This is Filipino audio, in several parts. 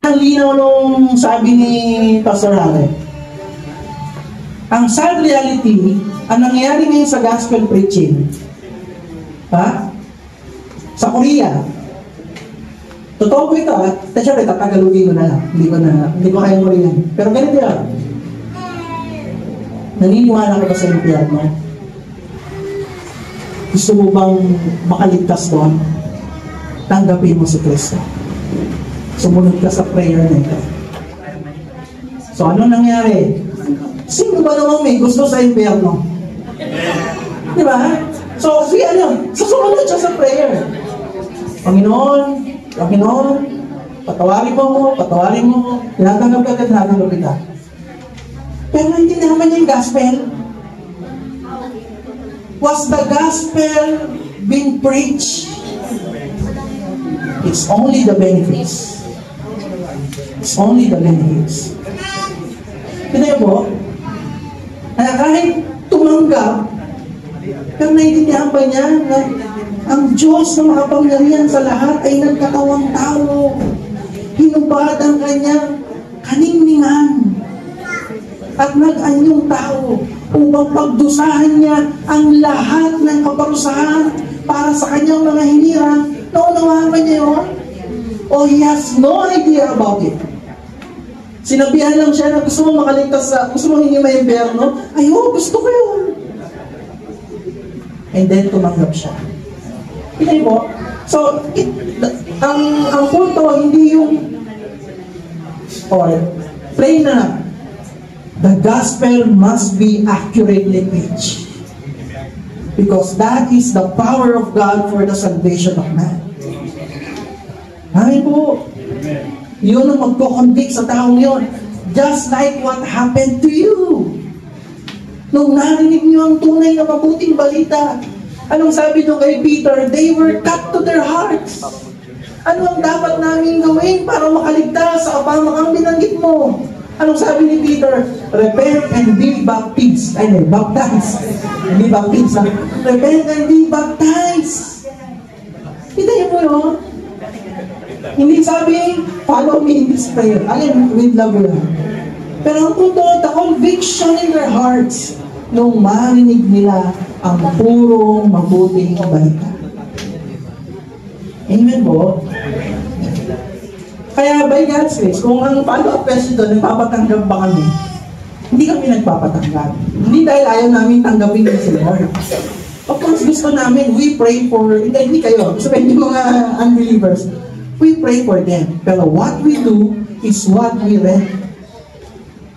Ang linaw nung sabi ni Pastor Harry. Ang sad reality, ang nangyayari ngayon sa gospel preaching, sa Korea, totoo ko ito, syempre, tatagalugin ko na lang. Hindi ko kaya Korean. Pero ganito yan. Naniniwala ka ba sa impyerno? Gusto mo bang makaligtas doon? Tanggapin mo si Kristo. Sumunod ka sa prayer na ito. So, ano nangyari? Sino ba naman may gusto sa impyerno? Di ba? So, susunod siya sa prayer. Panginoon, patawarin mo, tinatanggap kita. Pero hindi naman yung gospel. Was the gospel being preached? It's only the benefits. It's only the benefits. Kaya po, kahit tumanggap, pero naiintindihan pa niya na ang Diyos na makapangyarihan sa lahat ay nagkatawang tao. Hinubad ang kanyang kaningningan at nag-anyong tao upang pagdusahan niya ang lahat ng kaparusahan para sa kanyang mga hinirang. Naunawaan ba niya yun? O he has no idea about it? Sinabihan lang siya na gusto mo makaligtas gusto mo hindi may impyerno? Ay, gusto ko yun. And then tumanggap siya. Hindi po. So, ang punto, hindi yung plain na the gospel must be accurately preached. Because that is the power of God for the salvation of man. Amen po. Yun ang magko-convict sa taong yun. Just like what happened to you. Nung narinig niyo ang tunay na mabuting balita, anong sabi nung kay Peter? They were cut to their hearts. Ano ang dapat namin gawin para makaligtas sa kapamakang binanggit mo? Anong sabi ni Peter? Repent and be baptized. Baptized. Be baptized. Repent and be baptized. Kita niyo po yun? Hindi sabi, follow me in this prayer. Again, with love yun. Pero ang punto, the conviction in their hearts nung marinig nila ang purong mabuting balita. Amen po? Kaya by God's grace, kung ang follow-up question doon, nagpapatanggap ba kami? Hindi kami nagpapatanggap. Hindi dahil ayaw namin tanggapin yung si Lord. Of course, gusto namin, we pray for, hindi kayo, sabihin yung mga unbelievers, we pray for them. Pero what we do is what we read.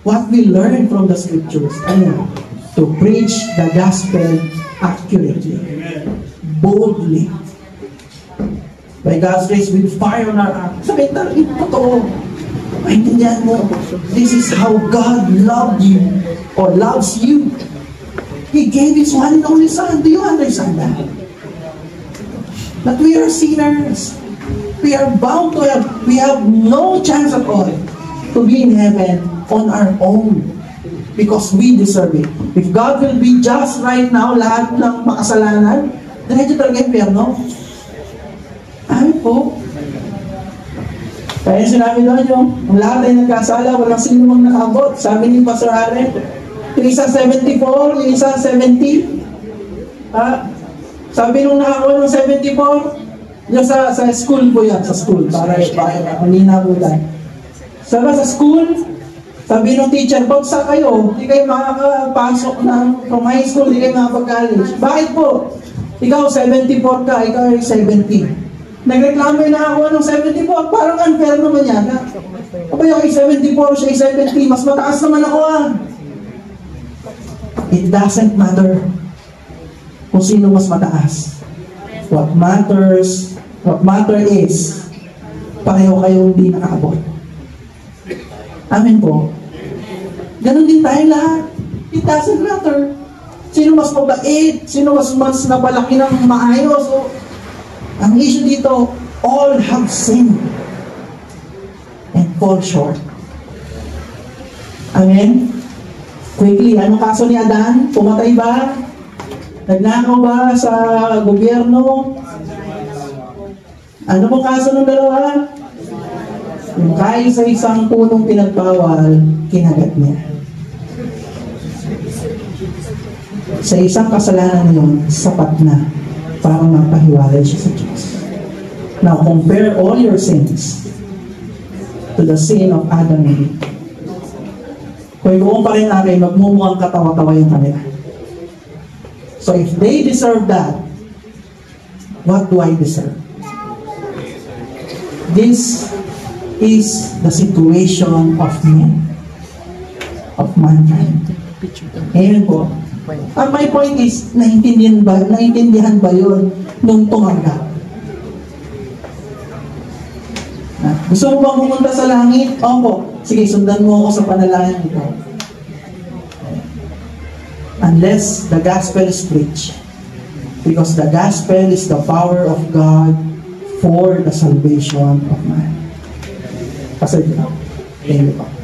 What we learn from the scriptures. To preach the gospel accurately. Boldly. By God's grace, with fire on our heart. Sabihin talaga, totoo. Maintindihan mo, this is how God loved you or loves you. He gave His one and only Son. Do you understand that? That we are sinners. We are bound to have, we have no chance at all to be in heaven on our own because we deserve it. If God will be just right now, lahat ng makasalanan, diretso talaga impyerno. Amin po. Kaya sinabi doon yung, ang lahat ay nagkasala, walang sino mang nakabot. Sabi ni Pastor Harry, yung isa 74, yung isa 70. Sabi nung nakakuha ng 74, yung sa school po yan, sa school, para kanina po tayo. Sa school, sabi ng teacher, bagsak kayo, hindi kayo makakapasok from high school, hindi kayo makapag-college. Bakit po? Ikaw 74 ka, ikaw ay 70. Nagreklamo yung nakakuha ng 74, parang unfair naman yan. Kapag yung 74, siya 70, mas mataas naman ako It doesn't matter kung sino mas mataas. What matter is, pareho kayong hindi nakaabot. Amen po. Ganon din tayo lahat. It doesn't matter. Sino mas mabait, sino mas napalaki ng maayos. Ang issue dito, all have sinned and fall short. Amen? Quickly, anong kaso ni Adan? Pumatay ba? Nagnakaw ba sa gobyerno? Ano pong kaso ng dalawa? Yung kahit sa isang punong pinagbawal, kinagat niya. Sa isang kasalanan yun, sapat na para mapahiwalay siya sa Diyos. Now, compare all your sins to the sin of Adam and Eve. Kung ikuong pa rin natin, magmumukhang katawa-tawa yung kanila. So if they deserve that, what do I deserve? This is the situation of men, of mankind. Amen po. And my point is, naintindihan ba yun nung tumanggap? Gusto mo bang pumunta sa langit? Opo. Sige, sundan mo ako sa panalangin ito. Unless the gospel is preached. Because the gospel is the power of God for the salvation of man. Pasal dito. Thank you po.